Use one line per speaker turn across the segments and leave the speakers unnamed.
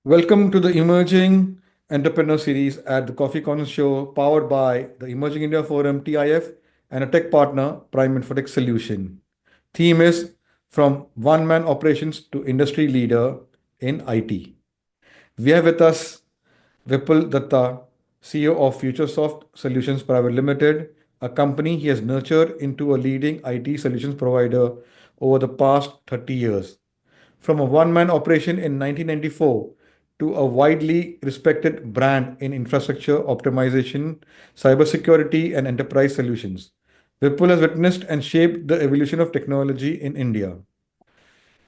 Welcome to the Emerging Entrepreneur Series at the Coffee Corner Show, powered by the Emerging India Forum (TIF) and a tech partner, Prime Infotech Solution. Theme is from one-man operations to industry leader in IT. We have with us Vipul Datta, CEO of Futuresoft Solutions Pvt Limited, a company he has nurtured into a leading IT solutions provider over the past 30 years. From a one man operation in 1994 to a widely respected brand in infrastructure optimization, cybersecurity, and enterprise solutions, Vipul has witnessed and shaped the evolution of technology in India.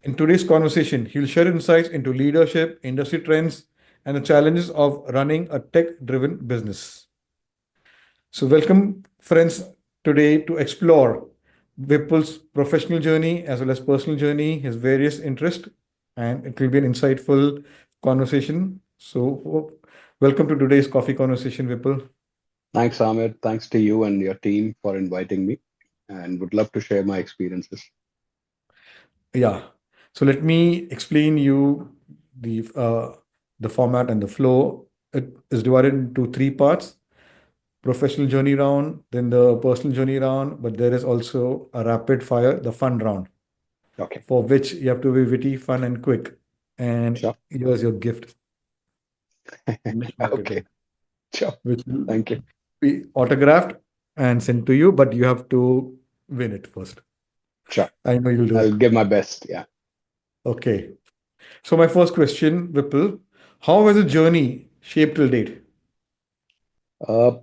In today's conversation, he'll share insights into leadership, industry trends, and the challenges of running a tech driven business. So, welcome, friends, today to explore Vipul's professional journey as well as personal journey, his various interests, and it will be an insightful conversation. So, welcome to today's coffee conversation, Vipul.
Thanks, Ahmed. Thanks to you and your team for inviting me, and would love to share my experiences.
Yeah. So let me explain you the format and the flow. It is divided into three parts: professional journey round, then the personal journey round, but there is also a rapid fire, the fun round,
Okay,
for which you have to be witty, fun, and quick. And
sure.
here's your gift, niche
Okay,
marketing,
sure.
which will
Thank you.
be autographed and sent to you, but you have to win it first.
Sure.
I know you'll do
I'll
it.
give my best. Yeah.
Okay. So my first question, Vipul, how has the journey shaped till date?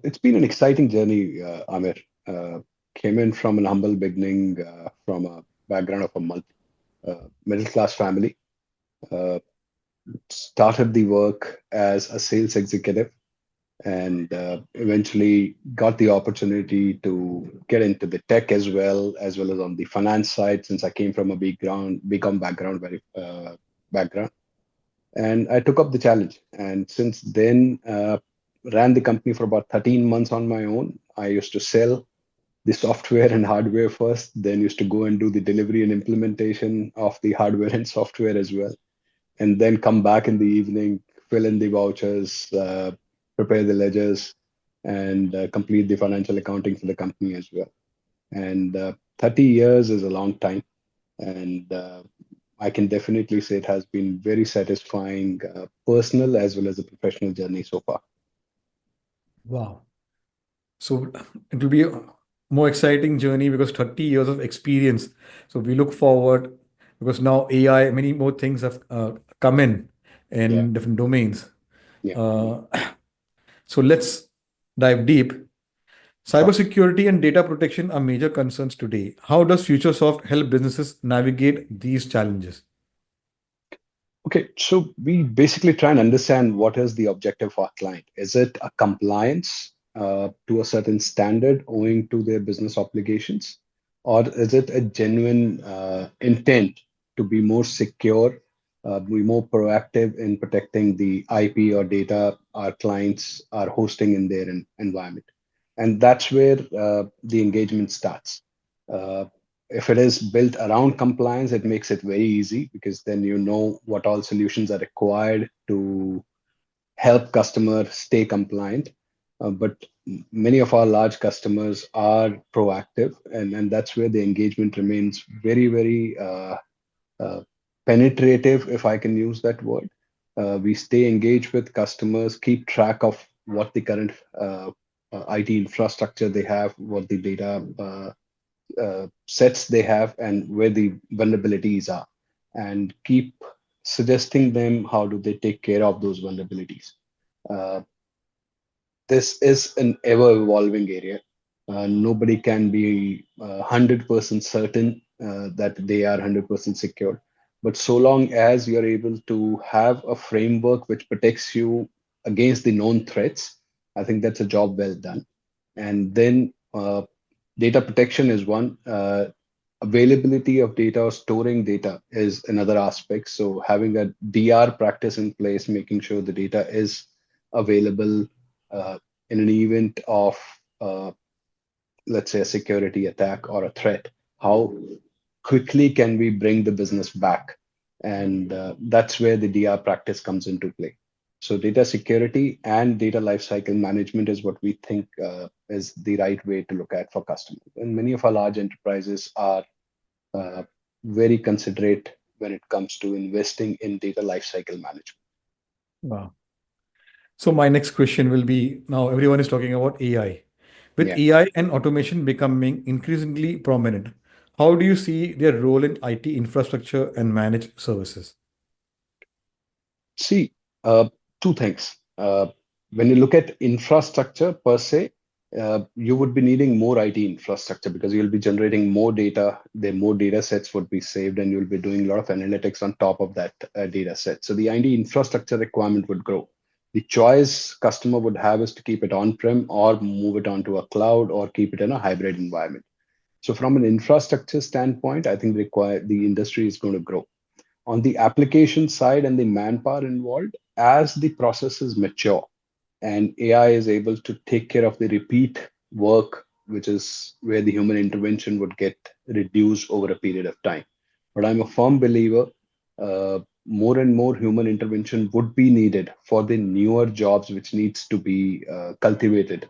It's been an exciting journey, Amir. Came in from an humble beginning, from a background of a middle class family. Uh, Started the work as a sales executive and eventually got the opportunity to get into the tech as well as on the finance side since I came from a BCom background, very background, and I took up the challenge. And since then, ran the company for about 13 months on my own. I used to sell the software and hardware first, then used to go and do the delivery and implementation of the hardware and software as well, and then come back in the evening, fill in the vouchers, prepare the ledgers, and complete the financial accounting for the company as well. And 30 years is a long time, and I can definitely say it has been very satisfying, personal as well as a professional journey so far.
Wow. So it will be a more exciting journey because 30 years of experience. So we look forward because now AI, many more things have come
Yeah,
in different domains.
yeah,
Uh, so let's dive deep.
sure.
Cybersecurity and data protection are major concerns today. How does Futuresoft help businesses navigate these challenges?
Okay, so we basically try and understand what is the objective for our client. Is it a compliance to a certain standard owing to their business obligations? Or is it a genuine intent to be more secure, be more proactive in protecting the IP or data our clients are hosting in their environment? And that's where the engagement starts. Uh, if it is built around compliance, it makes it very easy because then you know what all solutions are required to help customer stay compliant. But many of our large customers are proactive, and that's where the engagement remains very, very uh, penetrative, if I can use that word. We stay engaged with customers, keep track of what the current IT infrastructure they have, what the data sets they have, and where the vulnerabilities are, and keep suggesting them how do they take care of those vulnerabilities. Uh, this is an ever evolving area. Nobody can be 100% certain that they are 100% secure. But so long as you're able to have a framework which protects you against the known threats, I think that's a job well done. And then data protection is one. Availability of data or storing data is another aspect. So having a DR practice in place, making sure the data is available uh, in an event of, uh, let's say, a security attack or a threat. How quickly can we bring the business back? And that's where the DR practice comes into play. So data security and data lifecycle management is what we think is the right way to look at for customers. And many of our large enterprises are uh, very considerate when it comes to investing in data lifecycle management.
Wow. So my next question will be, now everyone is talking about AI. With
Yeah.
AI and automation becoming increasingly prominent, how do you see their role in IT infrastructure and managed services?
See, two things. When you look at infrastructure per se, you would be needing more IT infrastructure because you'll be generating more data. The more data sets would be saved, and you'll be doing a lot of analytics on top of that data set. So the IT infrastructure requirement would grow. The choice customer would have is to keep it on-prem or move it onto a cloud or keep it in a hybrid environment. So from an infrastructure standpoint, I think the industry is going to grow. On the application side and the manpower involved, as the processes mature and AI is able to take care of the repeat work, which is where the human intervention would get reduced over a period of time. But I'm a firm believer more and more human intervention would be needed for the newer jobs which needs to be cultivated,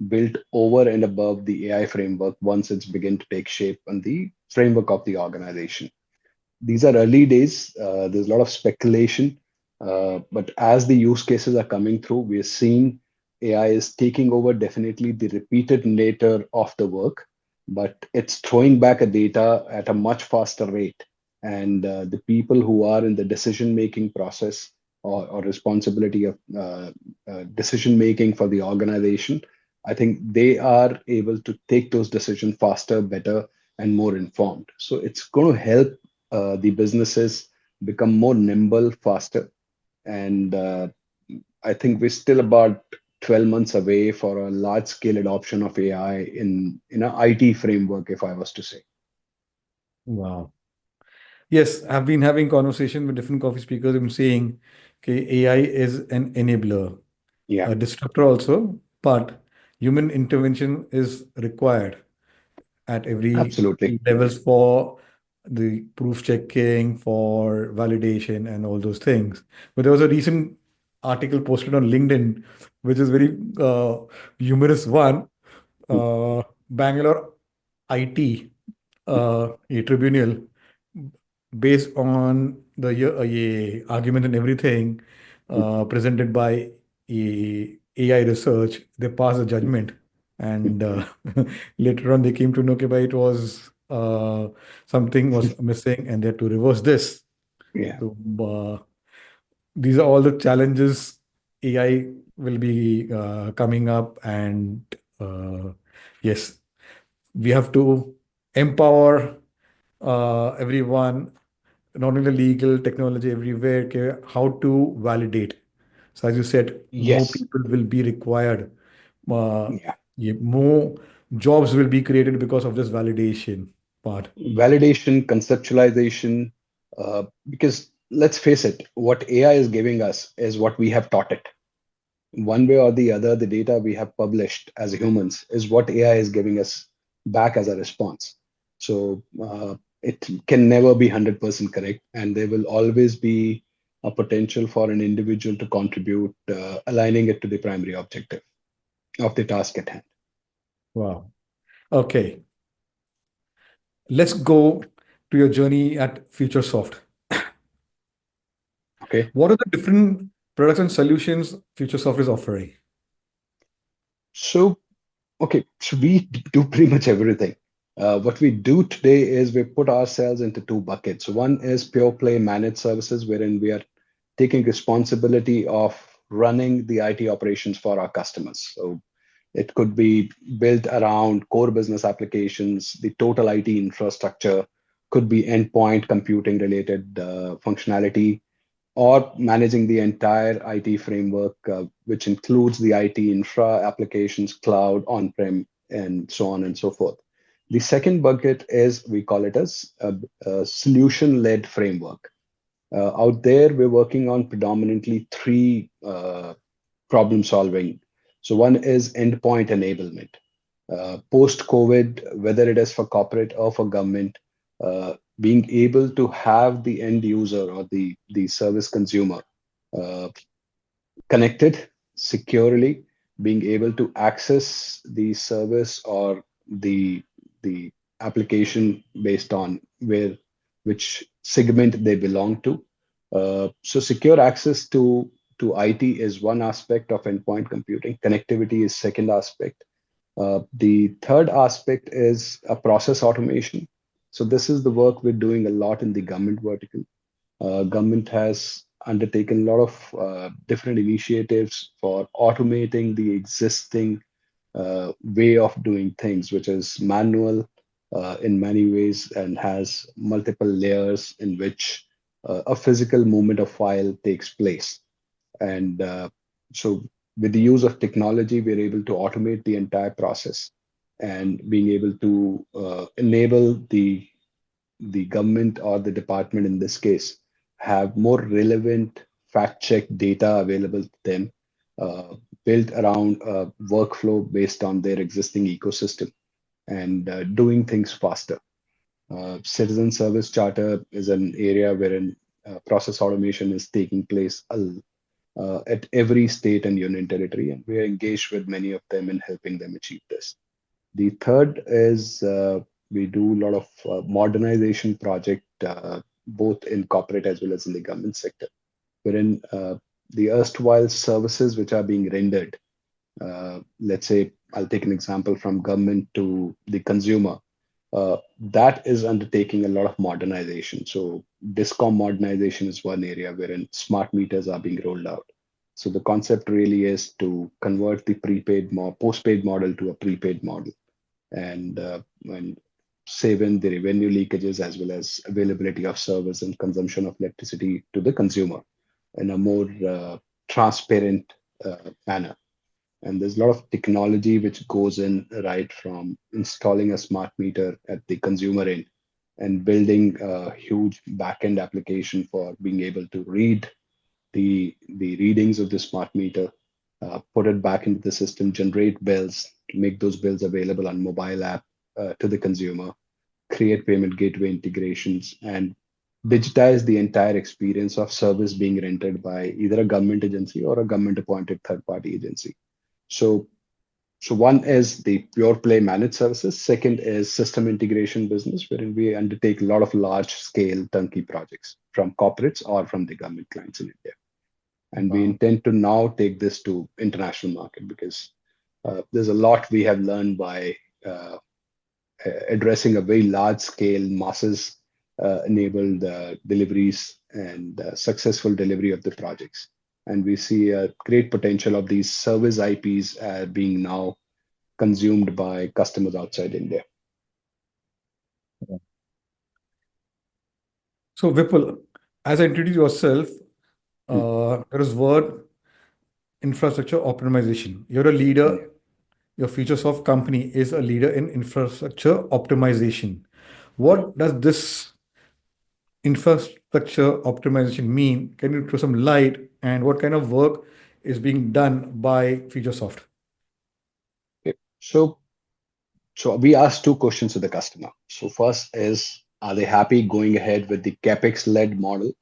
built over and above the AI framework once it's begin to take shape on the framework of the organization. These are early days. There's a lot of speculation, but as the use cases are coming through, we are seeing AI is taking over definitely the repeated nature of the work, but it's throwing back a data at a much faster rate. And the people who are in the decision making process or responsibility of decision making for the organization, I think they are able to take those decisions faster, better, and more informed. So it's going to help the businesses become more nimble faster. And I think we're still about 12 months away for a large scale adoption of AI in an IT framework, if I was to say.
Wow. Yes, I've been having conversation with different coffee speakers. I'm saying, okay, AI is an enabler,
Yeah,
a disruptor also, but human intervention is required at every
absolutely.
levels for the proof checking, for validation, and all those things. But there was a recent article posted on LinkedIn, which is very humorous one. Bangalore IT, a tribunal, based on the argument and everything presented by AI research, they passed a judgment, and later on they came to know that it was something was missing, and they had to reverse this.
Yeah.
So these are all the challenges AI will be coming up, and uh, yes, we have to empower everyone, not only legal, technology, everywhere, okay, how to validate. So as you said, more
Yes.
people will be required.
Yeah.
Yeah, more jobs will be created because of this validation part.
Validation, conceptualization, because let's face it, what AI is giving us is what we have taught it. One way or the other, the data we have published as humans is what AI is giving us back as a response. So it can never be 100% correct, and there will always be a potential for an individual to contribute, aligning it to the primary objective of the task at hand.
Wow. Okay, let's go to your journey at Futuresoft.
Okay.
What are the different products and solutions Futuresoft is offering?
So, okay, so we do pretty much everything. What we do today is we put ourselves into two buckets. One is pure play managed services, wherein we are taking responsibility of running the IT operations for our customers. So it could be built around core business applications, the total IT infrastructure, could be endpoint computing related functionality, or managing the entire IT framework, which includes the IT infra applications, cloud, on-prem, and so on and so forth. The second bucket is we call it as a solution-led framework. Out there, we're working on predominantly three problem solving. So one is endpoint enablement. Post COVID, whether it is for corporate or for government, being able to have the end user or the service consumer uh, connected securely, being able to access the service or the application based on which segment they belong to. So secure access to IT is one aspect of endpoint computing. Connectivity is second aspect. The third aspect is a process automation. So this is the work we're doing a lot in the government vertical. Government has undertaken a lot of different initiatives for automating the existing way of doing things, which is manual in many ways and has multiple layers in which a physical movement of file takes place. And so, with the use of technology, we're able to automate the entire process and being able to enable the government or the department in this case have more relevant fact check data available to them, uh, built around a workflow based on their existing ecosystem and doing things faster. Citizen service charter is an area wherein process automation is taking place at every state and union territory, and we are engaged with many of them in helping them achieve this. The third is we do a lot of modernization project, both in corporate as well as in the government sector, wherein the erstwhile services which are being rendered, let's say I'll take an example from government to the consumer, that is undertaking a lot of modernization. So discom modernization is one area wherein smart meters are being rolled out. So the concept really is to convert the postpaid model to a prepaid model and save in the revenue leakages as well as availability of service and consumption of electricity to the consumer in a more transparent manner. And there's a lot of technology which goes in right from installing a smart meter at the consumer end and building a huge backend application for being able to read the readings of the smart meter, put it back into the system, generate bills, make those bills available on mobile app to the consumer, create payment gateway integrations, and digitize the entire experience of service being rendered by either a government agency or a government appointed third party agency. So so one is the pure play managed services. Second is system integration business, wherein we undertake a lot of large scale turnkey projects from corporates or from the government clients in India. And we
Wow.
intend to now take this to international market because there's a lot we have learned by uh, addressing a very large scale masses enabled deliveries and successful delivery of the projects. And we see a great potential of these service IPs being now consumed by customers outside India.
So, Vipul, as I introduce yourself,
Hmm,
there is word infrastructure optimization. You're a
hmm.
leader. Your Futuresoft company is a leader in infrastructure optimization. What does this infrastructure optimization mean? Can you throw some light and what kind of work is being done by Futuresoft?
Okay. So we asked two questions to the customer. So first is, are they happy going ahead with the capex led model?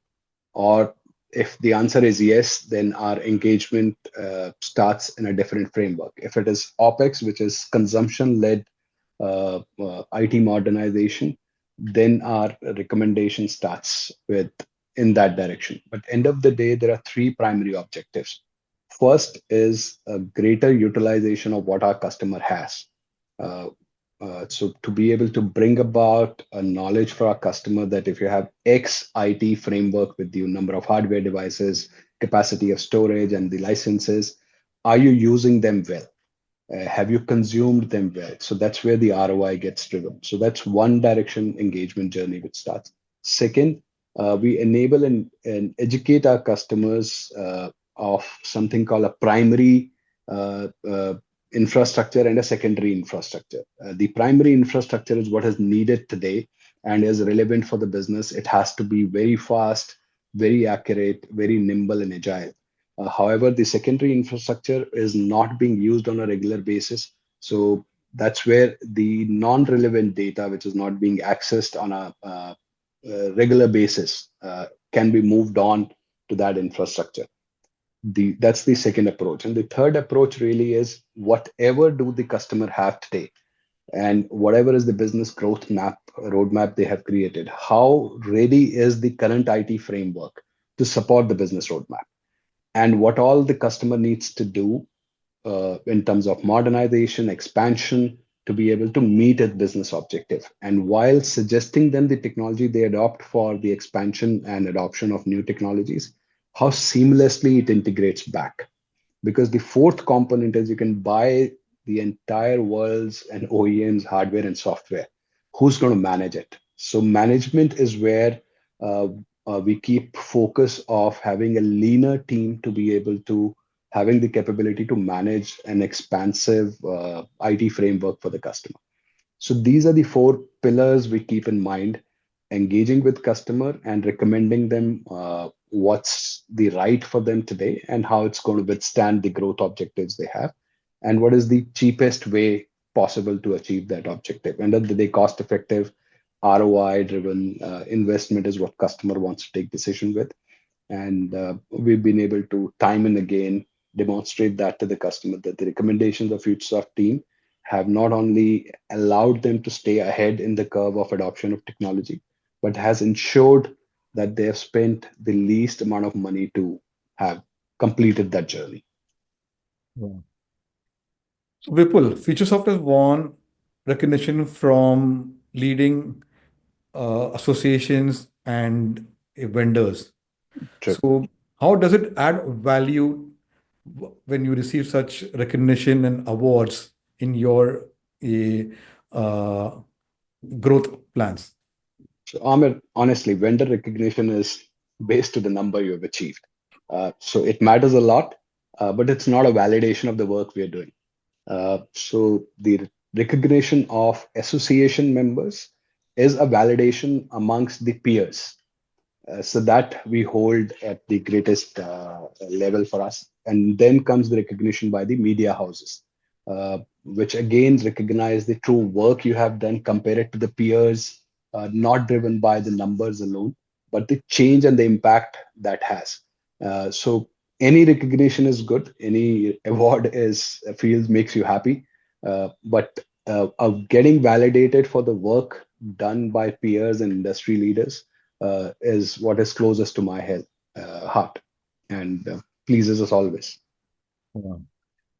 Or if the answer is yes, then our engagement starts in a different framework. If it is OPEX, which is consumption led IT modernization, then our recommendation starts with in that direction. But end of the day, there are three primary objectives. First is a greater utilization of what our customer has. Uh, so to be able to bring about a knowledge for our customer that if you have X IT framework with the number of hardware devices, capacity of storage, and the licenses, are you using them well? Have you consumed them well? So that's where the ROI gets driven. So that's one direction engagement journey which starts. Second, we enable and educate our customers of something called a primary infrastructure and a secondary infrastructure. The primary infrastructure is what is needed today and is relevant for the business. It has to be very fast, very accurate, very nimble, and agile. However, the secondary infrastructure is not being used on a regular basis. So that's where the non-relevant data, which is not being accessed on a regular basis can be moved on to that infrastructure. That's the second approach. And the third approach really is whatever do the customer have today and whatever is the business growth map roadmap they have created, how ready is the current IT framework to support the business roadmap, and what all the customer needs to do in terms of modernization, expansion to be able to meet a business objective. And while suggesting them the technology they adopt for the expansion and adoption of new technologies, how seamlessly it integrates back. Because the fourth component is you can buy the entire world's and OEM's hardware and software. Who's going to manage it? So management is where uh, we keep focus of having a leaner team to be able to having the capability to manage an expansive IT framework for the customer. So these are the four pillars we keep in mind: engaging with customer and recommending them what's the right for them today and how it's going to withstand the growth objectives they have, and what is the cheapest way possible to achieve that objective. End of the day, cost effective, ROI driven investment is what customer wants to take decision with. And we've been able to time and again demonstrate that to the customer that the recommendations of Futuresoft team have not only allowed them to stay ahead in the curve of adoption of technology, but has ensured that they have spent the least amount of money to have completed that journey.
Yeah. So Vipul, Futuresoft has won recognition from leading associations and vendors.
True.
So, how does it add value when you receive such recognition and awards in your uh, uh, growth plans?
So, Amir, honestly, vendor recognition is based to the number you have achieved. So it matters a lot, but it's not a validation of the work we are doing. So the recognition of association members is a validation amongst the peers. So that we hold at the greatest level for us. And then comes the recognition by the media houses, which again recognize the true work you have done, compare it to the peers, not driven by the numbers alone, but the change and the impact that has. So any recognition is good. Any award is feels makes you happy, but of getting validated for the work done by peers and industry leaders is what is closest to my heart and pleases us always.
Yeah.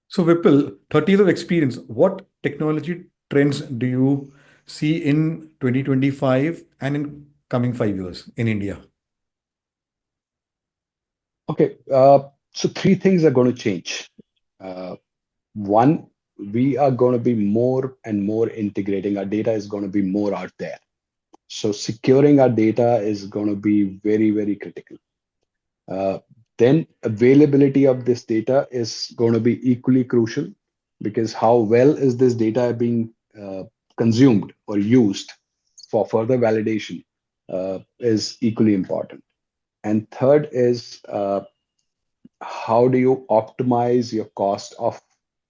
So, Vipul, 30 years of experience, what technology trends do you see in 2025 and in coming 5 years in India?
Okay, so three things are going to change. Uh, One, we are going to be more and more integrating. Our data is going to be more out there. So securing our data is going to be very, very critical. Uh, then availability of this data is going to be equally crucial because how well is this data being consumed or used for further validation is equally important. And third is how do you optimize your cost of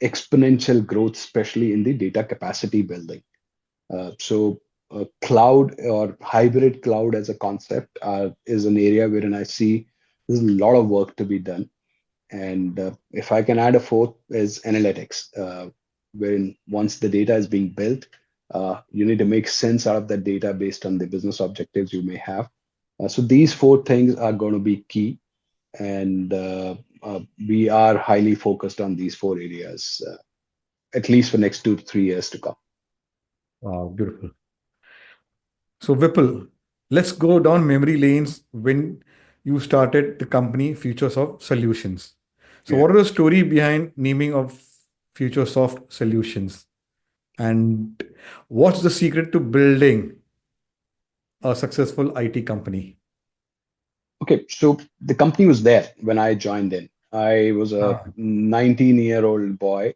exponential growth, especially in the data capacity building. Cloud or hybrid cloud as a concept is an area wherein I see there's a lot of work to be done. And if I can add a fourth is analytics, wherein once the data is being built, you need to make sense out of that data based on the business objectives you may have. So these four things are going to be key, and we are highly focused on these four areas, at least for next 2 to 3 years to come.
Wow, beautiful. So, Vipul, let's go down memory lanes when you started the company Futuresoft Solutions. So,
Yeah.
what is the story behind naming of Futuresoft Solutions? And what's the secret to building a successful IT company?
Okay, so the company was there when I joined in. I was a
Ah.
19-year-old boy,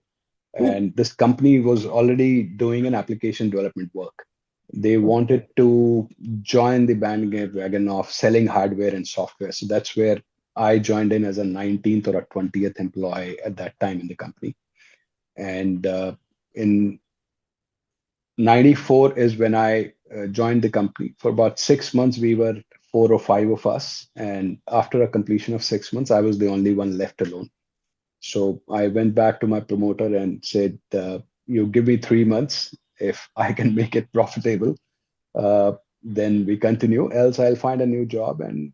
and this company was already doing an application development work. They wanted to join the bandwagon of selling hardware and software. So that's where I joined in as a 19th or a 20th employee at that time in the company. And in 94 is when I joined the company. For about 6 months, we were four or five of us. And after a completion of 6 months, I was the only one left alone. So I went back to my promoter and said, you give me 3 months. If I can make it profitable, uh, then we continue. Else, I'll find a new job and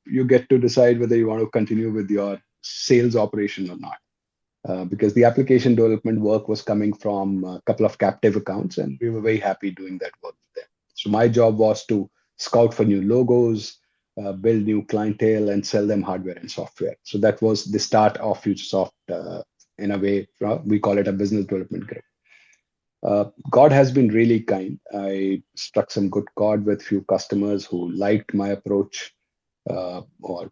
you get to decide whether you want to continue with your sales operation or not. Because the application development work was coming from a couple of captive accounts, and we were very happy doing that work with them. So my job was to scout for new logos, build new clientele, and sell them hardware and software. So that was the start of Futuresoft. In a way, we call it a business development group. God has been really kind. I struck some good chord with few customers who liked my approach, or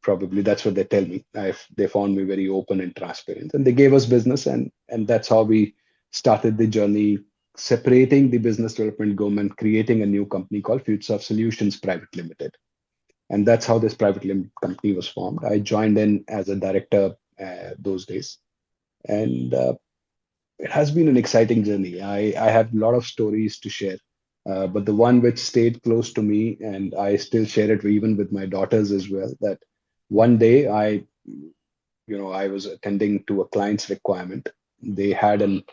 probably that's what they tell me. They found me very open and transparent, and they gave us business, and that's how we started the journey, separating the business development government, creating a new company called Futuresoft Solutions Private Limited, and that's how this company was formed. I joined in as a director those days, and it has been an exciting journey. I have a lot of stories to share, but the one which stayed close to me, and I still share it even with my daughters as well, that one day I was attending to a client's requirement. They had an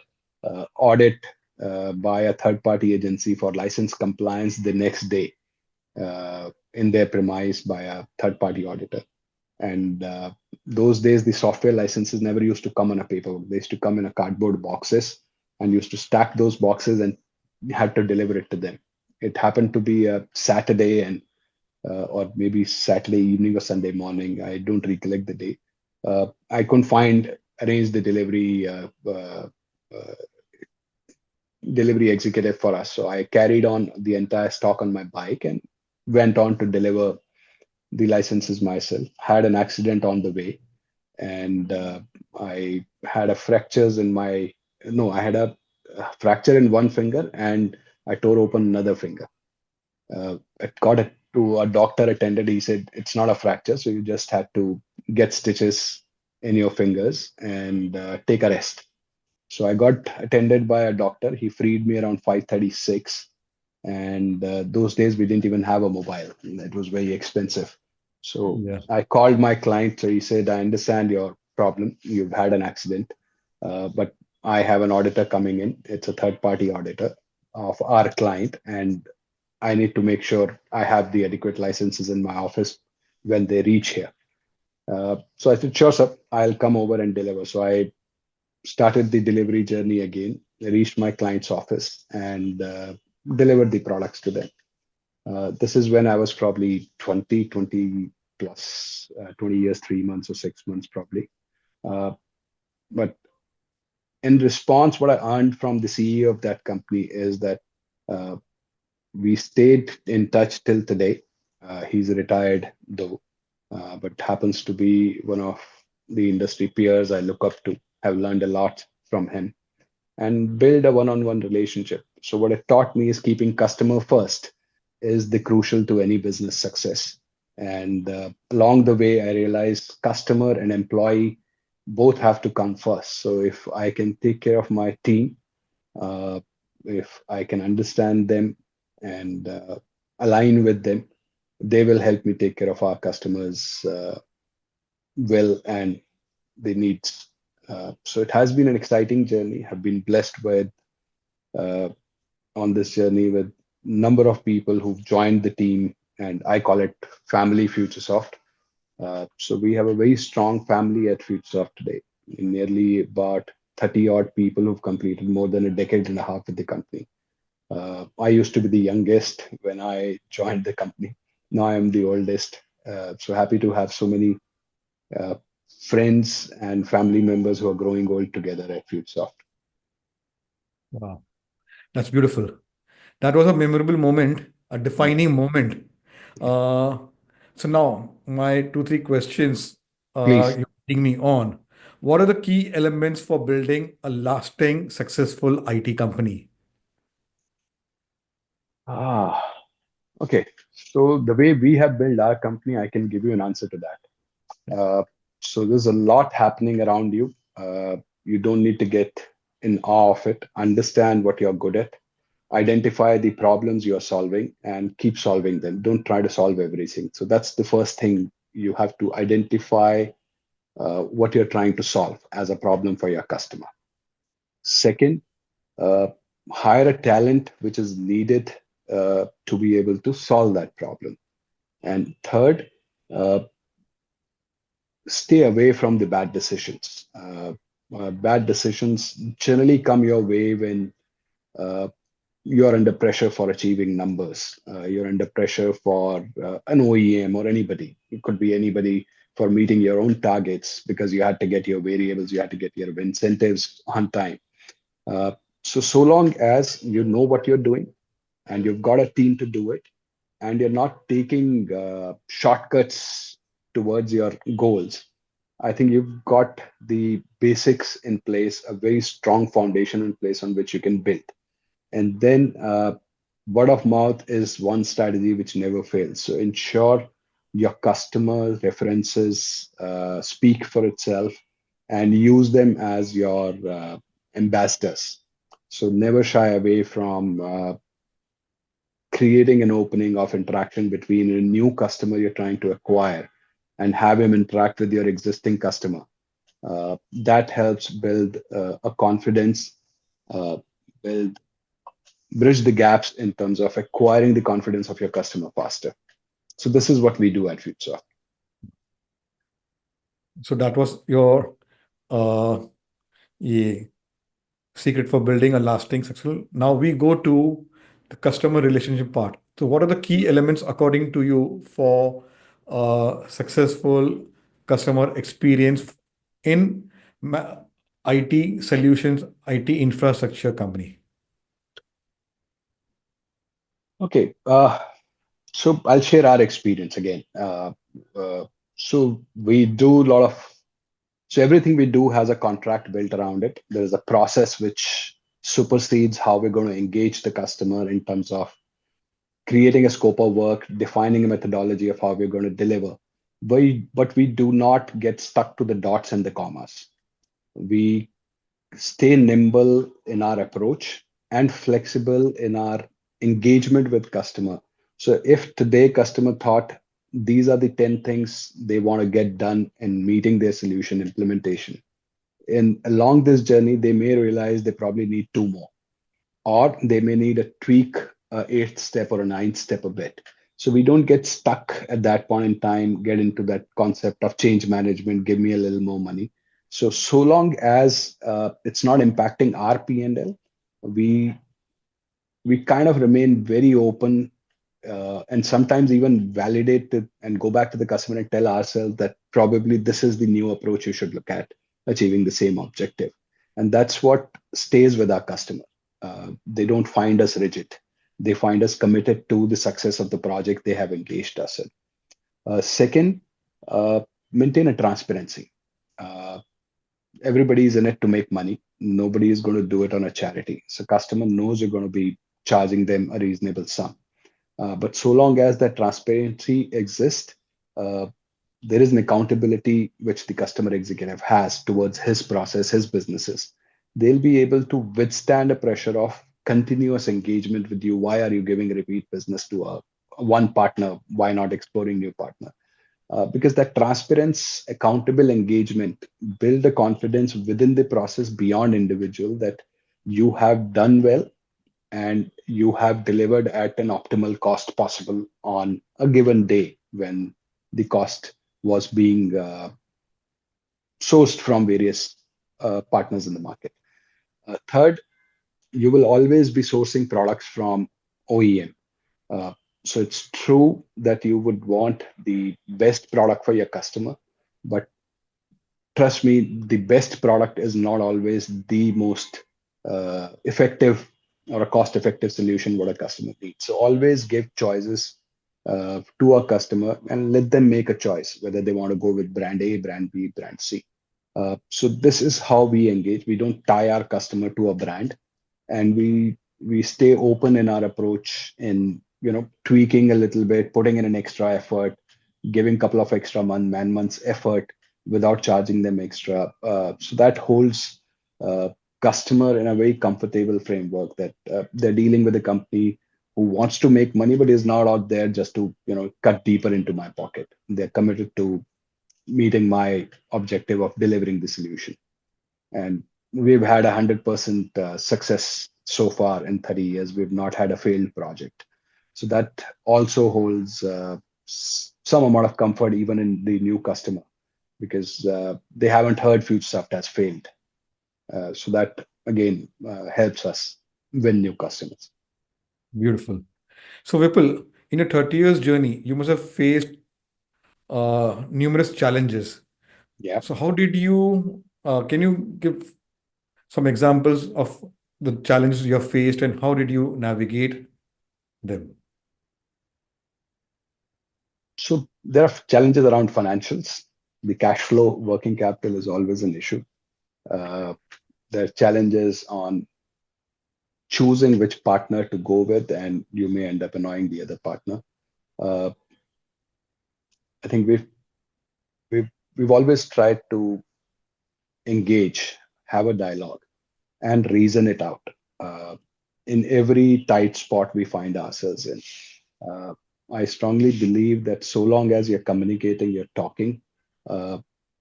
audit by a third-party agency for license compliance the next day in their premise by a third-party auditor. And those days, the software licenses never used to come on a paperwork. They used to come in a cardboard boxes and used to stack those boxes and had to deliver it to them. It happened to be a Saturday and or maybe Saturday evening or Sunday morning. I don't recollect the day. I couldn't arrange the delivery executive for us. So I carried on the entire stock on my bike and went on to deliver the licenses myself. Had an accident on the way, and I had a fractures in my no, I had a fracture in one finger, and I tore open another finger. I got it to a doctor attended. He said it's not a fracture, so you just have to get stitches in your fingers and take a rest. So I got attended by a doctor. He freed me around 5:36, and those days we didn't even have a mobile. It was very expensive. So
Yeah.
I called my client. So he said, "I understand your problem. You've had an accident, but I have an auditor coming in. It's a third-party auditor of our client, and I need to make sure I have the adequate licenses in my office when they reach here." So I said, "Sure, sir. I'll come over and deliver." So I started the delivery journey again. I reached my client's office and delivered the products to them. This is when I was probably 20 plus, 20 years, 3 months or 6 months probably. Uh, but in response, what I earned from the CEO of that company is that uh, we stayed in touch till today. He's retired though, but happens to be one of the industry peers I look up to. Have learned a lot from him and build a one-on-one relationship. So what it taught me is keeping customer first is the crucial to any business success. And along the way, I realized customer and employee both have to come first. So if I can take care of my team, uh, if I can understand them and align with them, they will help me take care of our customers well and the needs. So it has been an exciting journey. Have been blessed with uh, on this journey with number of people who've joined the team, and I call it family Futuresoft. So we have a very strong family at Futuresoft today. Nearly about 30 odd people who've completed more than a decade and a half with the company. I used to be the youngest when I joined the company. Now I am the oldest. So happy to have so many uh, friends and family members who are growing old together at Futuresoft.
Wow. That's beautiful. That was a memorable moment, a defining moment. Uh, so now, my two, three questions
Please.
you're leading me on. What are the key elements for building a lasting, successful IT company?
Ah, okay. So the way we have built our company, I can give you an answer to that. So there's a lot happening around you. You don't need to get in awe of it. Understand what you're good at. identify the problems you're solving and keep solving them. Don't try to solve everything. So that's the first thing. You have to identify what you're trying to solve as a problem for your customer. Second, uh, hire a talent which is needed to be able to solve that problem. And third, uh, stay away from the bad decisions. Bad decisions generally come your way when uh, you're under pressure for achieving numbers. You're under pressure for an OEM or anybody. It could be anybody for meeting your own targets because you had to get your variables, you had to get your incentives on time. Uh, so long as you know what you're doing and you've got a team to do it, and you're not taking shortcuts towards your goals, I think you've got the basics in place, a very strong foundation in place on which you can build. And then word of mouth is one strategy which never fails. So ensure your customer references speak for itself and use them as your ambassadors. So never shy away from creating an opening of interaction between a new customer you're trying to acquire and have him interact with your existing customer. That helps build a confidence, uh, build bridge the gaps in terms of acquiring the confidence of your customer faster. So this is what we do at Futuresoft.
So that was your uh, yeah, secret for building a lasting successful. Now we go to the customer relationship part. So what are the key elements according to you for successful customer experience in IT solutions, IT infrastructure company?
Okay, so I'll share our experience again. Uh, so we do a lot of so everything we do has a contract built around it. There is a process which supersedes how we're going to engage the customer in terms of creating a scope of work, defining a methodology of how we're going to deliver. But we do not get stuck to the dots and the commas. We stay nimble in our approach and flexible in our engagement with customer. So if today customer thought these are the 10 things they want to get done in meeting their solution implementation, and along this journey they may realize they probably need two more, or they may need a tweak, a eighth step or a ninth step a bit. So we don't get stuck at that point in time, get into that concept of change management, give me a little more money. So long as it's not impacting our P&L, we we kind of remain very open, and sometimes even validate it and go back to the customer and tell ourselves that probably this is the new approach you should look at achieving the same objective. And that's what stays with our customer. They don't find us rigid. They find us committed to the success of the project they have engaged us in. Second, uh, maintain a transparency. Uh, Everybody is in it to make money. Nobody is going to do it on a charity. So customer knows you're going to be charging them a reasonable sum. But so long as that transparency exists, uh, there is an accountability which the customer executive has towards his process, his businesses. They'll be able to withstand a pressure of continuous engagement with you. Why are you giving repeat business to a one partner? Why not exploring new partner? Because that transparency, accountable engagement build the confidence within the process beyond individual that you have done well and you have delivered at an optimal cost possible on a given day when the cost was being sourced from various partners in the market. Third, you will always be sourcing products from OEM. Uh, so it's true that you would want the best product for your customer, but trust me, the best product is not always the most effective or a cost-effective solution what a customer needs. So always give choices to a customer and let them make a choice whether they want to go with brand A, brand B, brand C. So this is how we engage. We don't tie our customer to a brand, and we stay open in our approach in tweaking a little bit, putting in an extra effort, giving a couple of extra man months effort without charging them extra. So that holds uh, customer in a very comfortable framework that they're dealing with a company who wants to make money but is not out there just to cut deeper into my pocket. They're committed to meeting my objective of delivering the solution. And we've had 100% success so far in 30 years. We've not had a failed project. So that also holds some amount of comfort even in the new customer, because they haven't heard Futuresoft has failed. So that again helps us win new customers.
Beautiful. So, Vipul, in your 30 years journey, you must have faced numerous challenges.
Yeah.
So, can you give some examples of the challenges you have faced and how did you navigate them?
So there are challenges around financials. The cash flow, working capital is always an issue. Uh, there are challenges on choosing which partner to go with, and you may end up annoying the other partner. Uh, I think we've we've always tried to engage, have a dialogue, and reason it out. Uh, in every tight spot we find ourselves in, uh, I strongly believe that so long as you're communicating, you're talking, uh,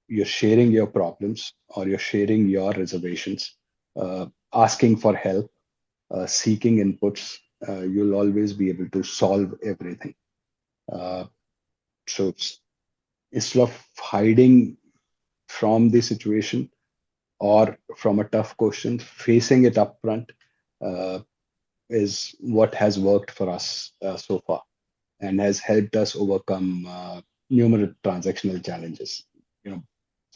you're sharing your problems or you're sharing your reservations, asking for help, seeking inputs, you'll always be able to solve everything. Uh, so instead of hiding from the situation or from a tough question, facing it upfront uh, is what has worked for us so far, and has helped us overcome numerous transactional challenges. You know,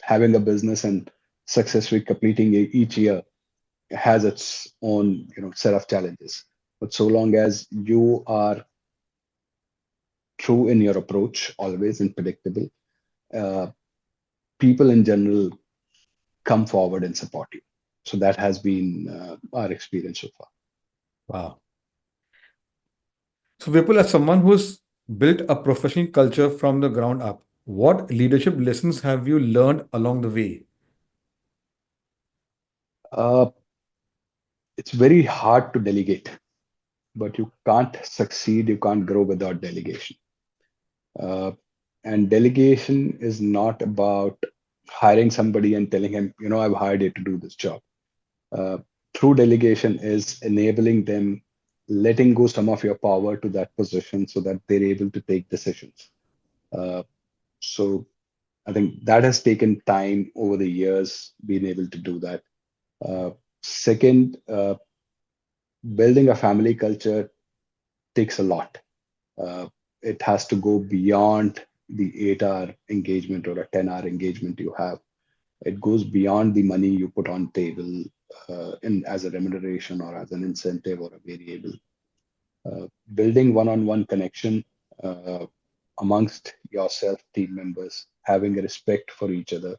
having a business and successfully completing each year has its own set of challenges. But so long as you are true in your approach, always and predictable, uh, people in general come forward and support you. So that has been our experience so far.
Wow. So, Vipul, as someone who's built a professional culture from the ground up, what leadership lessons have you learned along the way?
Uh, it's very hard to delegate, but you can't succeed, you can't grow without delegation. Uh, and delegation is not about hiring somebody and telling him, I've hired you to do this job. Uh, True delegation is enabling them, letting go some of your power to that position so that they're able to take decisions. Uh, so I think that has taken time over the years, being able to do that. Uh, Second, building a family culture takes a lot. Uh, it has to go beyond the 8 hour engagement or a 10-hour engagement you have. It goes beyond the money you put on table in as a remuneration or as an incentive or a variable. Building one-on-one connection amongst yourself, team members, having a respect for each other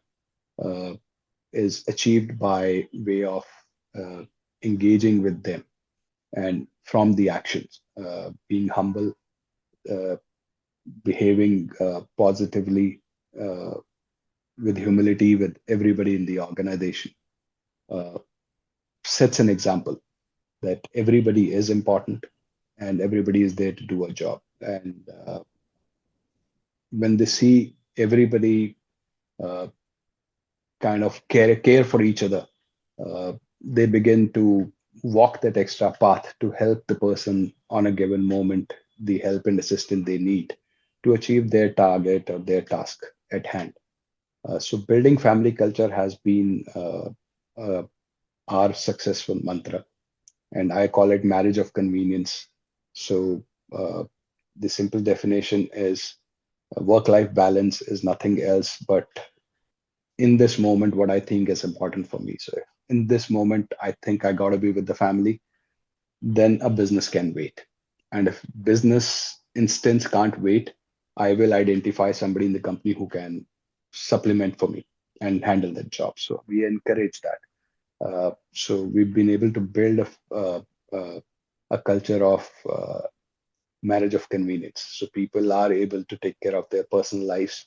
uh, is achieved by way of uh, engaging with them and from the actions, being humble, uh, behaving positively, uh, with humility with everybody in the organization, uh, sets an example that everybody is important and everybody is there to do a job. And when they see everybody uh, kind of care for each other, they begin to walk that extra path to help the person on a given moment, the help and assistance they need to achieve their target or their task at hand. So building family culture has been our successful mantra, and I call it marriage of convenience. So the simple definition is work-life balance is nothing else but in this moment what I think is important for me. So if in this moment I think I got to be with the family, then a business can wait. And if business instance can't wait, I will identify somebody in the company who can supplement for me and handle that job. So we encourage that. So we've been able to build a culture of marriage of convenience. So people are able to take care of their personal lives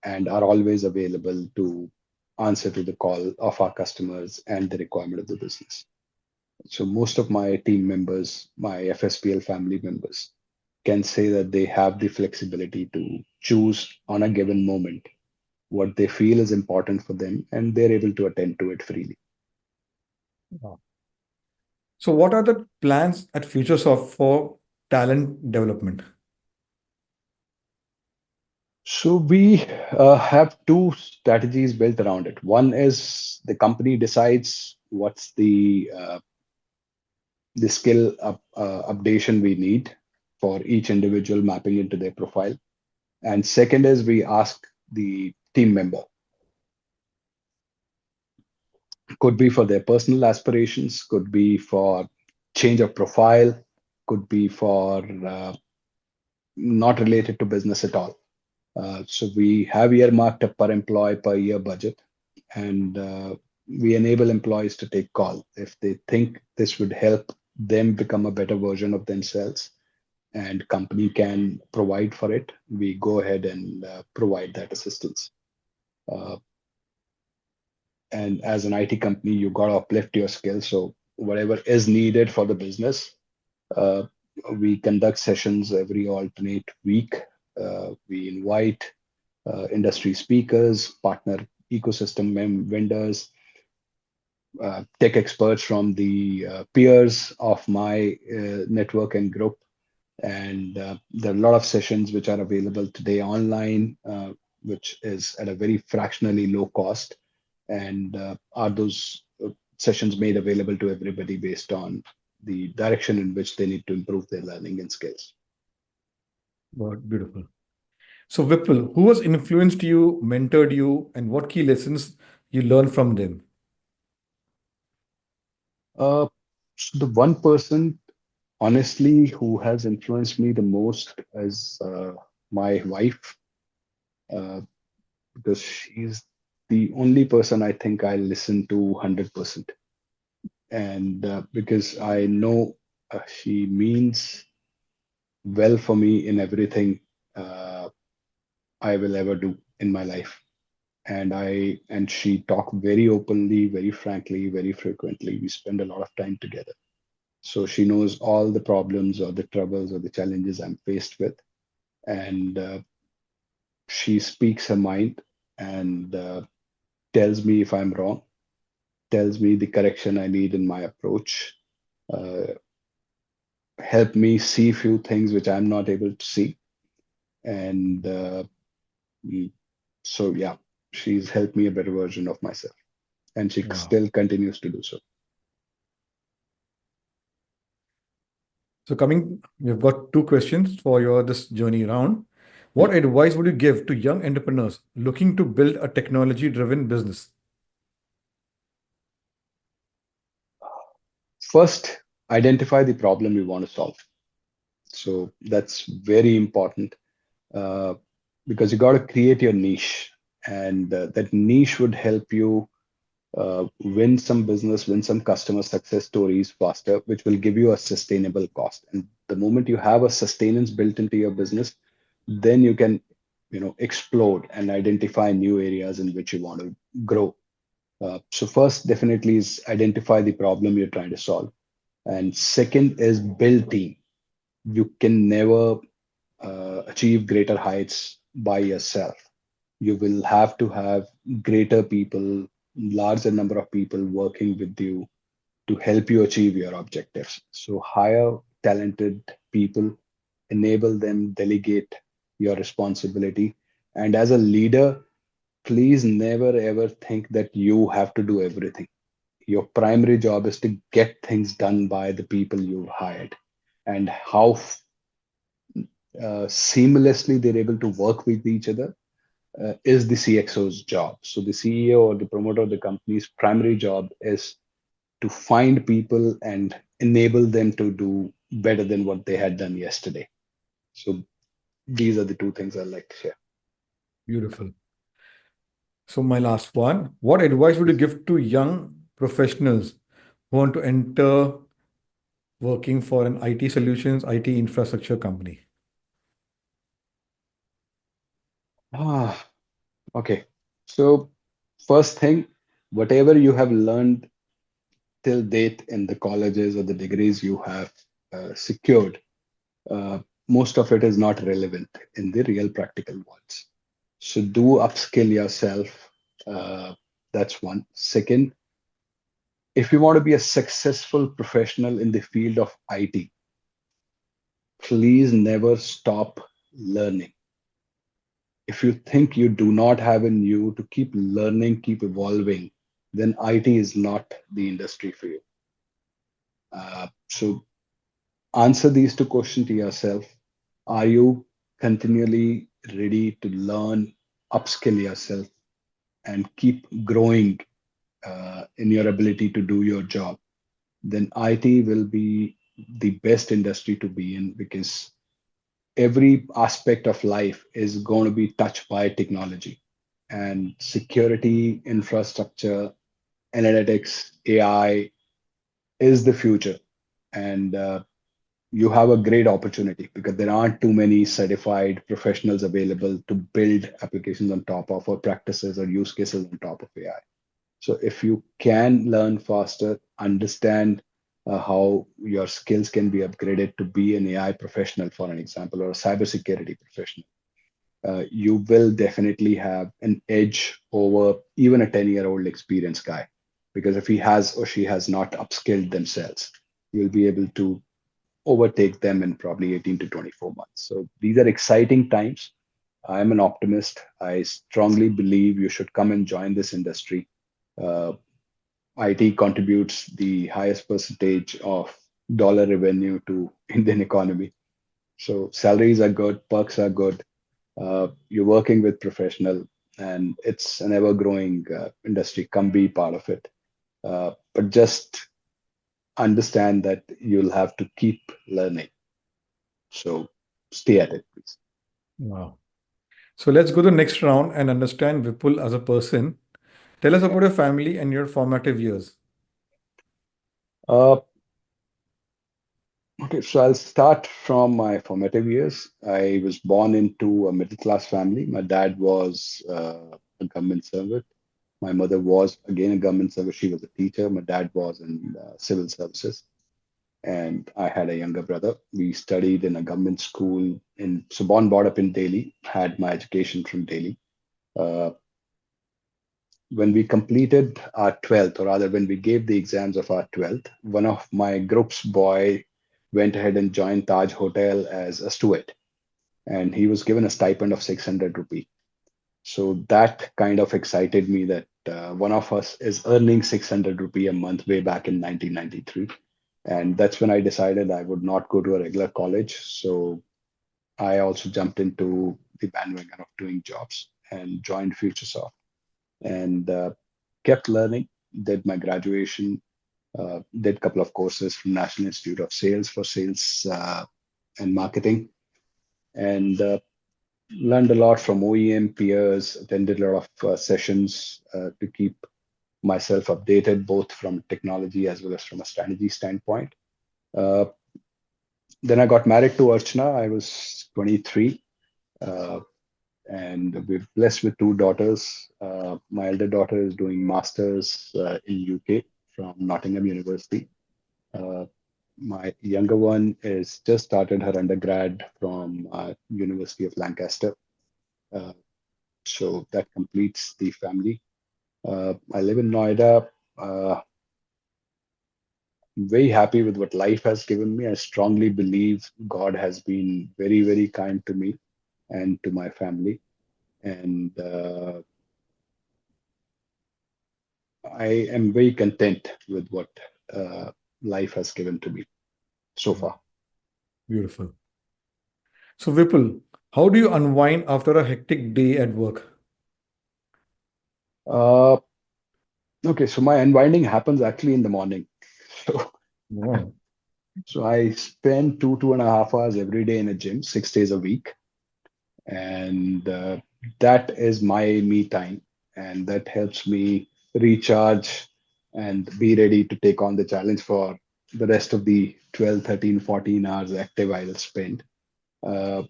and are always available to answer to the call of our customers and the requirement of the business. So most of my team members, my FSPL family members, can say that they have the flexibility to choose on a given moment what they feel is important for them, and they're able to attend to it freely.
Wow. So, what are the plans at Futuresoft for talent development?
So we have two strategies built around it. One is the company decides what's the skill updation we need for each individual mapping into their profile. And second is we ask the team member, could be for their personal aspirations, could be for change of profile, could be for not related to business at all. So we have earmarked a per employee per year budget, and we enable employees to take call if they think this would help them become a better version of themselves and company can provide for it. We go ahead and provide that assistance. Uh, and as an IT company, you got to uplift your skills. So whatever is needed for the business, uh, we conduct sessions every alternate week. We invite industry speakers, partner ecosystem vendors, tech experts from the peers of my network and group. And there are a lot of sessions which are available today online, which is at a very fractionally low cost. And are those sessions made available to everybody based on the direction in which they need to improve their learning and skills?
Wow, beautiful. So, Vipul, who has influenced you, mentored you, and what key lessons you learned from them?
Uh, the one person, honestly, who has influenced me the most is my wife, uh, because she's the only person I think I listen to 100%. And because I know she means well for me in everything I will ever do in my life. And she talk very openly, very frankly, very frequently. We spend a lot of time together. So she knows all the problems or the troubles or the challenges I'm faced with. And she speaks her mind and tells me if I'm wrong, tells me the correction I need in my approach, uh, help me see few things which I'm not able to see. And mm, so, yeah, she's helped me a better version of myself. And she
Wow.
still continues to do so.
So, coming, we've got two questions for your this journey round.
Yeah.
What advice would you give to young entrepreneurs looking to build a technology-driven business?
First, identify the problem you want to solve. So that's very important, uh, because you got to create your niche, and that niche would help you win some business, win some customer success stories faster, which will give you a sustainable cost. And the moment you have a sustenance built into your business, then you can, explode and identify new areas in which you want to grow. So first, definitely is identify the problem you're trying to solve, and second is build team. You can never achieve greater heights by yourself. You will have to have greater people, larger number of people working with you to help you achieve your objectives. So hire talented people, enable them, delegate your responsibility. And as a leader, please never ever think that you have to do everything. Your primary job is to get things done by the people you've hired, and how seamlessly they're able to work with each other is the CXO's job. So the CEO or the promoter of the company's primary job is to find people and enable them to do better than what they had done yesterday. So these are the two things I like to share.
Beautiful. So, my last one, what advice would you give to young professionals who want to enter working for an IT solutions, IT infrastructure company?
Ah, okay. So First thing, whatever you have learned till date in the colleges or the degrees you have secured, most of it is not relevant in the real practical worlds. So do upskill yourself. Uh, that's one. Second, if you want to be a successful professional in the field of IT, please never stop learning. If you think you do not have in you to keep learning, keep evolving, then IT is not the industry for you. So answer these two questions to yourself. Are you continually ready to learn, upskill yourself, and keep growing in your ability to do your job? Then IT will be the best industry to be in because every aspect of life is going to be touched by technology and security, infrastructure, analytics, AI is the future. And you have a great opportunity because there aren't too many certified professionals available to build applications on top of or practices or use cases on top of AI. So if you can learn faster, understand how your skills can be upgraded to be an AI professional, for an example, or a cybersecurity professional, you will definitely have an edge over even a 10-year-old experienced guy. Because if he has or she has not upskilled themselves, you'll be able to overtake them in probably 18 to 24 months. So these are exciting times. I am an optimist. I strongly believe you should come and join this industry. Uh, IT contributes the highest percentage of dollar revenue to Indian economy. So salaries are good, perks are good. You're working with professional, and it's an ever-growing industry. Come be part of it, but just understand that you'll have to keep learning. So stay at it, please.
Wow. So let's go to the next round and understand Vipul as a person. Tell us
Yeah.
about your family and your formative years.
Uh, okay, so I'll start from my formative years. I was born into a middle-class family. My dad was a government servant. My mother was again a government servant. She was a teacher. My dad was in civil services, and I had a younger brother. We studied in a government school in so born brought up in Delhi. Had my education from Delhi. Uh, when we completed our 12th, or rather when we gave the exams of our 12th, one of my group's boy went ahead and joined Taj Hotel as a steward, and he was given a stipend of 600 rupee. So that kind of excited me that one of us is earning 600 rupee a month way back in 1993. And that's when I decided I would not go to a regular college. So I also jumped into the bandwagon of doing jobs and joined Futuresoft and kept learning, did my graduation, did a couple of courses from National Institute of Sales for sales and marketing, and learned a lot from OEM peers, attended a lot of sessions to keep myself updated, both from technology as well as from a strategy standpoint. Uh, then I got married to Archana. I was 23, uh, and we're blessed with two daughters. My elder daughter is doing masters in UK from Nottingham University. Uh, my younger one is just started her undergrad from University of Lancaster. Uh, so that completes the family. I live in Noida. Very happy with what life has given me. I strongly believe God has been very, very kind to me and to my family. And I am very content with what uh, life has given to me so
Wow.
far.
Beautiful. So, Vipul, how do you unwind after a hectic day at work?
Uh, okay, so my unwinding happens actually in the morning. So,
Wow.
so I spend 2.5 hours every day in a gym, 6 days a week. And that is my me time, and that helps me recharge and be ready to take on the challenge for the rest of the 12, 13, 14 hours active I'll spend. Uh,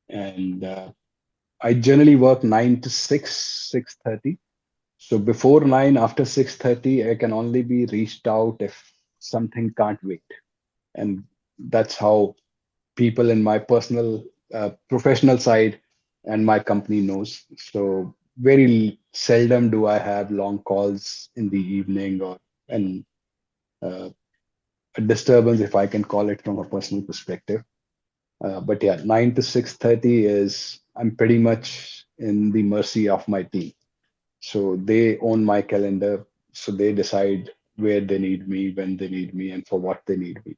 and I generally work 9 to 6, 6:30. So before 9, after 6:30, I can only be reached out if something can't wait. And that's how people in my personal, professional side and my company knows. So very seldom do I have long calls in the evening or and uh, a disturbance, if I can call it from a personal perspective. But yeah, 9 to 6:30 is I'm pretty much in the mercy of my team. So they own my calendar. So they decide where they need me, when they need me, and for what they need me.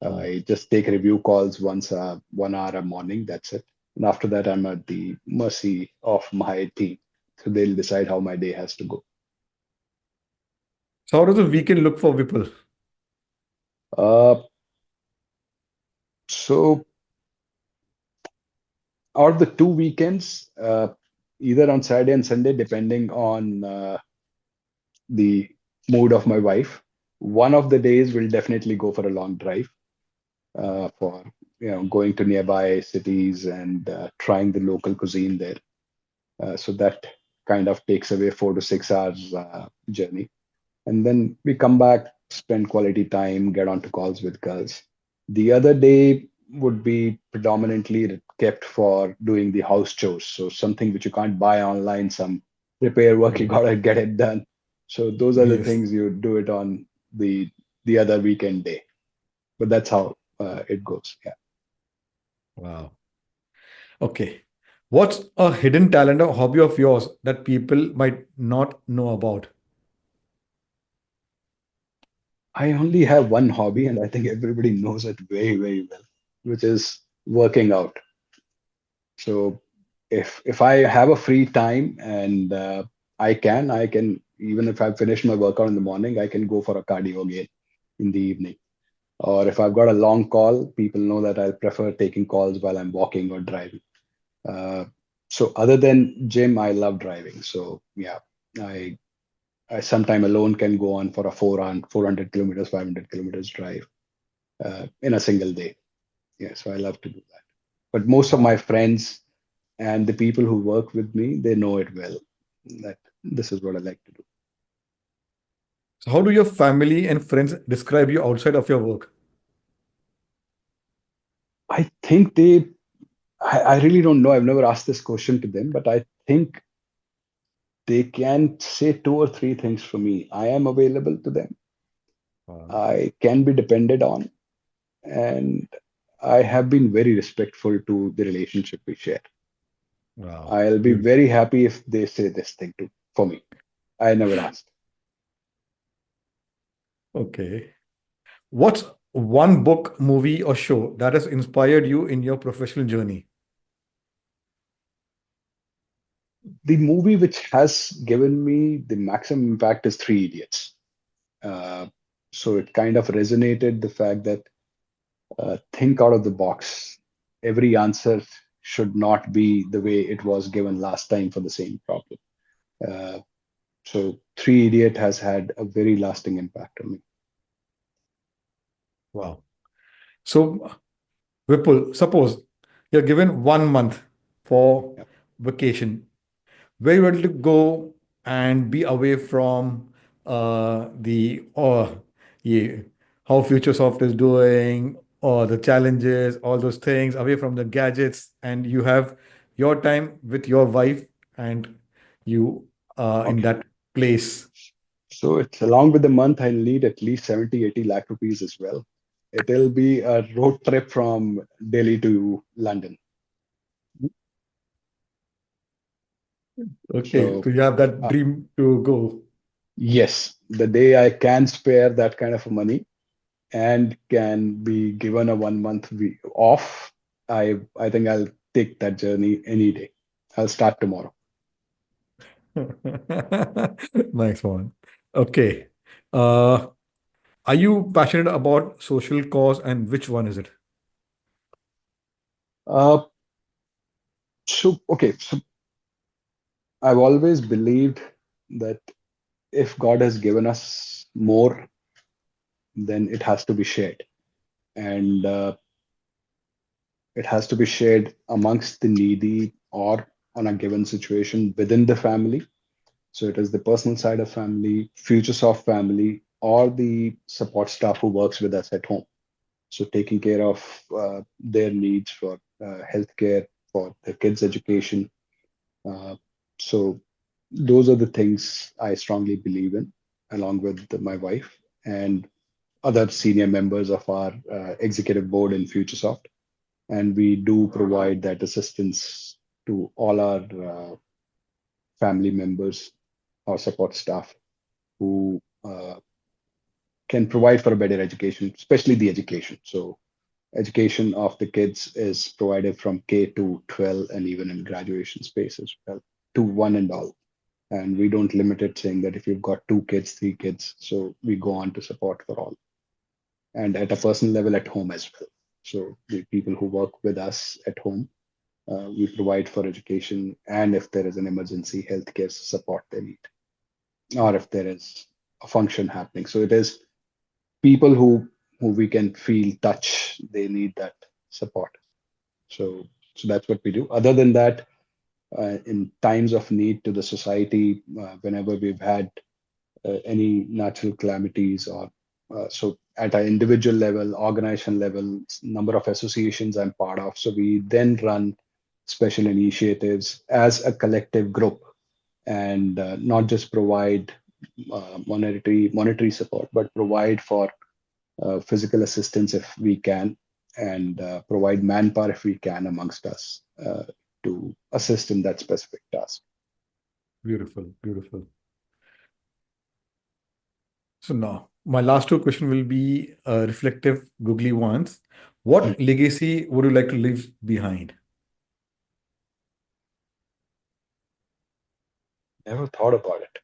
I just take review calls once 1 hour a morning. That's it. And after that, I'm at the mercy of my team. So they'll decide how my day has to go.
So how does the weekend look for Vipul?
Uh, so out of the 2 weekends, either on Saturday and Sunday, depending on the mood of my wife, one of the days will definitely go for a long drive for going to nearby cities and trying the local cuisine there. So that kind of takes away 4 to 6 hours journey. And then we come back, spend quality time, get onto calls with girls. The other day would be predominantly kept for doing the house chores. So something which you can't buy online, some repair work, you
Mm.
gotta get it done. So those are the
Yes.
things you do it on the other weekend day. But that's how it goes. Yeah.
Wow. Okay. What's a hidden talent or hobby of yours that people might not know about?
I only have one hobby, and I think everybody knows it very, very well, which is working out. So if I have a free time and I can even if I've finished my workout in the morning, I can go for a cardio again in the evening. Or if I've got a long call, people know that I'll prefer taking calls while I'm walking or driving. Uh, so other than gym, I love driving. So yeah, I I sometime alone can go on for a 400 kilometers, 500 kilometers drive in a single day. Yeah, so I love to do that. But most of
Wow.
my friends and the people who work with me, they know it well that this is what I like to do.
So how do your family and friends describe you outside of your work?
I think I really don't know. I've never asked this question to them, but I think they can say two or three things for me. I am available to them.
Wow.
I can be depended on, and I have been very respectful to the relationship we share.
Wow.
I'll be
Beautiful.
very happy if they say this thing to for me. I never asked.
Okay. What's one book, movie, or show that has inspired you in your professional journey?
The movie which has given me the maximum impact is Three Idiots. Uh, so it kind of resonated the fact that think out of the box. Every answer should not be the way it was given last time for the same problem. Uh, so Three Idiot has had a very lasting impact on me.
Wow. So, Vipul, suppose you're given 1 month for
Yeah.
vacation where you want to go and be away from the or yeah, how Futuresoft is doing or the challenges, all those things, away from the gadgets, and you have your time with your wife and you in
Okay.
that place.
So it's along with the month, I'll need at least 70, 80 lakh rupees as well. It'll be a road trip from Delhi to London.
Okay,
So
so you have that
uh,
dream to go.
yes, the day I can spare that kind of money and can be given a 1 month off, I think I'll take that journey any day. I'll start tomorrow.
Nice one. Okay. Uh, are you passionate about social cause and which one is it?
Uh, so okay, so I've always believed that if God has given us more, then it has to be shared, and it has to be shared amongst the needy or on a given situation within the family. So it is the personal side of family, Futuresoft family, or the support staff who works with us at home. So taking care of their needs for healthcare, for the kids' education. Uh, so those are the things I strongly believe in, along with my wife and other senior members of our executive board in Futuresoft. And we do provide that assistance to all our family members or support staff who can provide for a better education, especially the education. So education of the kids is provided from K to 12 and even in graduation space as well to one and all. And we don't limit it saying that if you've got two kids, three kids, so we go on to support for all. And at a personal level at home as well. So the people who work with us at home, we provide for education and if there is an emergency healthcare support they need, or if there is a function happening. So it is people who we can feel touch, they need that support. So that's what we do. Other than that, in times of need to the society, whenever we've had any natural calamities or so at an individual level, organization level, number of associations I'm part of. So we then run special initiatives as a collective group and not just provide monetary support, but provide for physical assistance if we can, and provide manpower if we can amongst us to assist in that specific task.
Beautiful, beautiful. So now, my last two questions will be reflective, googly ones.
Hmm.
What legacy would you like to leave behind?
Never thought about it.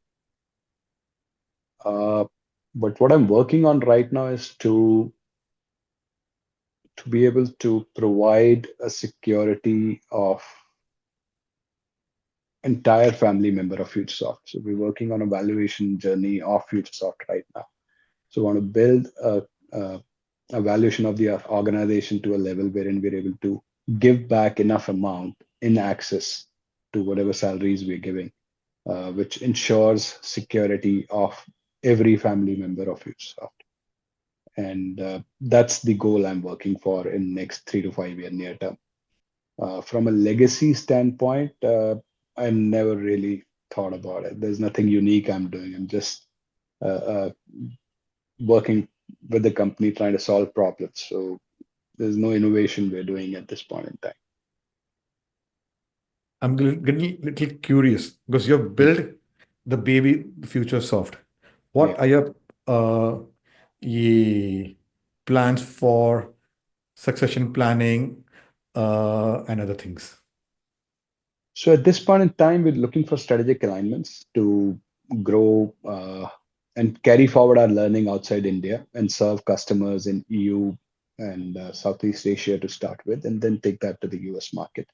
Uh, but what I'm working on right now is to be able to provide a security of entire family member of Futuresoft. So we're working on a valuation journey of Futuresoft right now. So we want to build a valuation of the organization to a level wherein we're able to give back enough amount in access to whatever salaries we're giving, which ensures security of every family member of Futuresoft. And that's the goal I'm working for in next 3 to 5 year near term. From a legacy standpoint, I never really thought about it. There's nothing unique I'm doing. I'm just uh, working with the company trying to solve problems. So there's no innovation we're doing at this point in time.
I'm getting a little curious because you've
Hmm.
built the baby Futuresoft.
Yeah.
What are your uh, ye plans for succession planning and other things?
So at this point in time, we're looking for strategic alignments to grow and carry forward our learning outside India and serve customers in EU and Southeast Asia to start with, and then take that to the US market.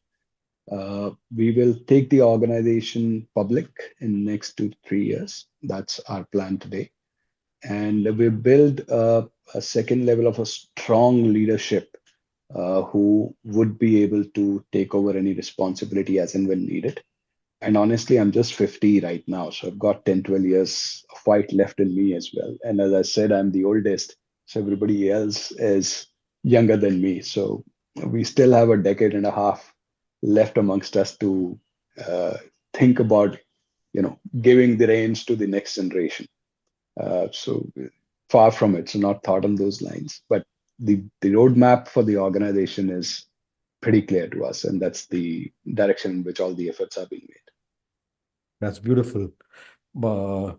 We will take the organization public in next 2 to 3 years. That's our plan today. And we build a second level of a strong leadership who would be able to take over any responsibility as and when needed. And honestly, I'm just 50 right now. So I've got 10, 12 years of fight left in me as well. And as I said, I'm the oldest. So everybody else is younger than me. So we still have a decade and a half left amongst us to uh, think about, giving the reins to the next generation. So far from it, so not thought on those lines. But the roadmap for the organization is pretty clear to us, and that's the direction in which all the efforts are being made.
That's beautiful. Uh,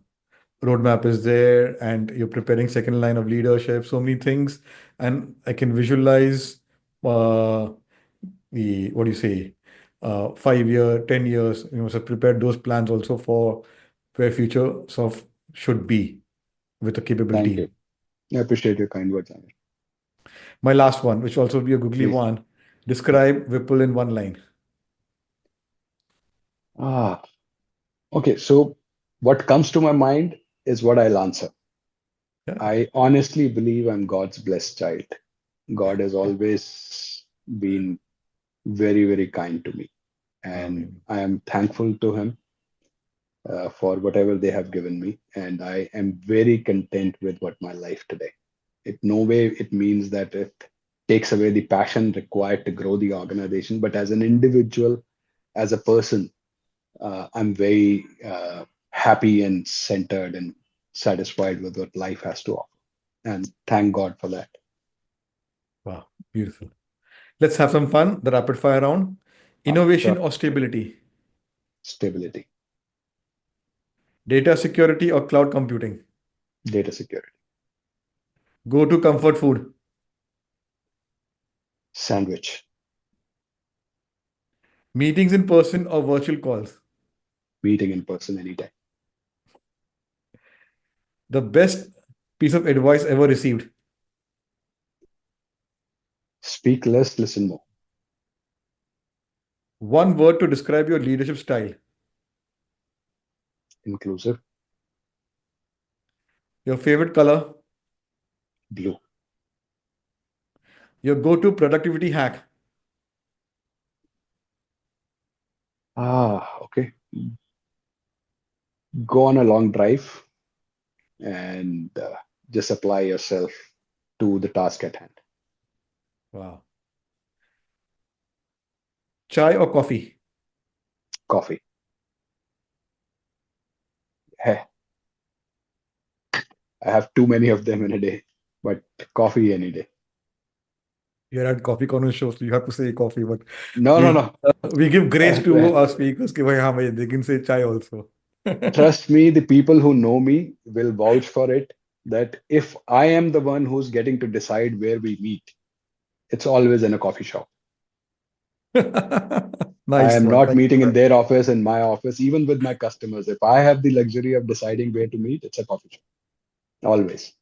Roadmap is there, and you're preparing second line of leadership. So many things, and I can visualize uh, the what do you say, 5 year, 10 years. You must have prepared those plans also for where future soft should be with a capable
Thank you.
team.
I appreciate your kind words, Amir.
My last one, which will also be a googly
Please.
one,
Yeah.
describe Vipul in one line.
Ah, okay. So what comes to my mind is what I'll answer.
Yeah.
I honestly believe I'm God's blessed child. God has always been very, very kind to me, and
Amen.
I am thankful to Him. for whatever they have given me. And I am very content with what my life today. It no way it means that it takes away the passion required to grow the organization, but as an individual, as a person, I'm very happy and centered and satisfied with what life has to offer. And thank God for that.
Wow, beautiful. Let's have some fun. The rapid fire round. Innovation
Sure.
or stability?
Stability,
Data security or cloud computing?
data security,
Go to comfort food.
sandwich,
Meetings in person or virtual calls?
meeting in person anytime.
The best piece of advice ever received.
Speak less, listen more.
One word to describe your leadership style.
Inclusive,
Your favorite color.
blue.
Your go to productivity hack.
Okay. Go on a long drive and just apply yourself to the task at hand.
Wow. Chai or coffee?
Coffee. Hey, I have too many of them in a day, but coffee any day.
You're at Coffee Corner show, so you have to say coffee, but
No, no,
we
no.
we give grace to our speakers. कि भाई हाँ भाई, they can say chai also.
Trust me, the people who know me will vouch for it that if I am the one who's getting to decide where we meet, it's always in a coffee shop. I
Nice
am
one.
not
Thank you
meeting
for
in
that.
their office, in my office, even with my customers. If I have the luxury of deciding where to meet, it's a coffee shop. Always.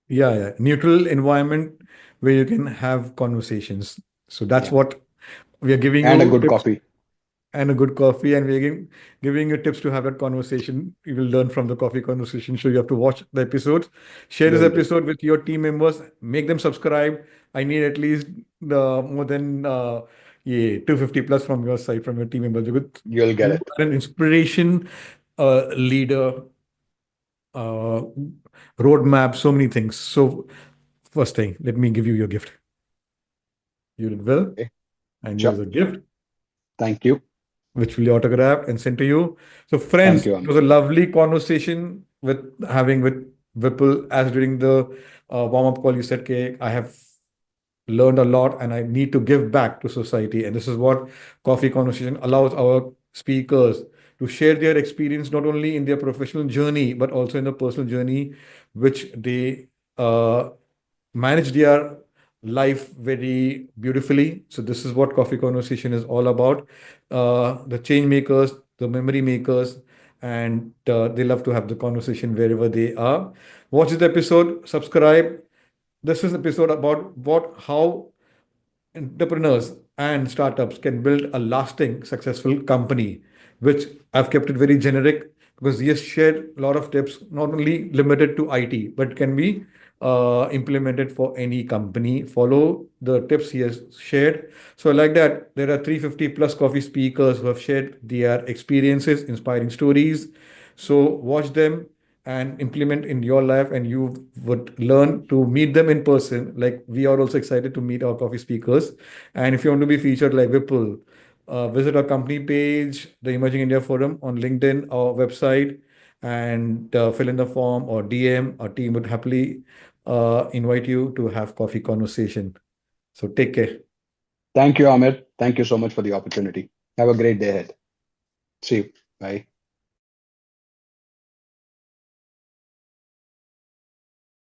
Yeah, yeah. Neutral environment where you can have conversations. So that's
Yeah.
what we are giving
And a
you
good
tips
coffee.
and a good coffee, and we're giving you tips to have that conversation. You will learn from the coffee conversation. So you have to watch the episodes, share this
Will do.
episode with your team members, make them subscribe. I need at least more than yeah, 250 plus from your side, from your team members, because
You'll get
you
it.
are an inspiration, leader, uh, roadmap, so many things. So first thing, let me give you your gift. You did well,
Okay.
and
Sure.
here's a gift
Thank you.
which will be autographed and sent to you. So,
Thank
friends,
you,
it was
Amit.
a lovely conversation with having with Vipul. As during the warm-up call, you said, "Okay, I have learned a lot, and I need to give back to society." And this is what Coffee Conversation allows our speakers to share their experience not only in their professional journey but also in the personal journey, which they manage their life very beautifully. So this is what Coffee Conversation is all about. The change makers, the memory makers, and they love to have the conversation wherever they are. Watch this episode, subscribe. This is episode about what how entrepreneurs and startups can build a lasting successful company, which I've kept it very generic because he has shared a lot of tips, not only limited to IT, but can be implemented for any company. Follow the tips he has shared. So like that, there are 350 plus coffee speakers who have shared their experiences, inspiring stories. So watch them and implement in your life, and you would learn to meet them in person. Like we are also excited to meet our coffee speakers. And if you want to be featured like Vipul, visit our company page, the Emerging India Forum on LinkedIn, our website, and fill in the form or DM. Our team would happily invite you to have coffee conversation. So take care.
Thank you, Amit. Thank you so much for the opportunity. Have a great day ahead. See you. Bye.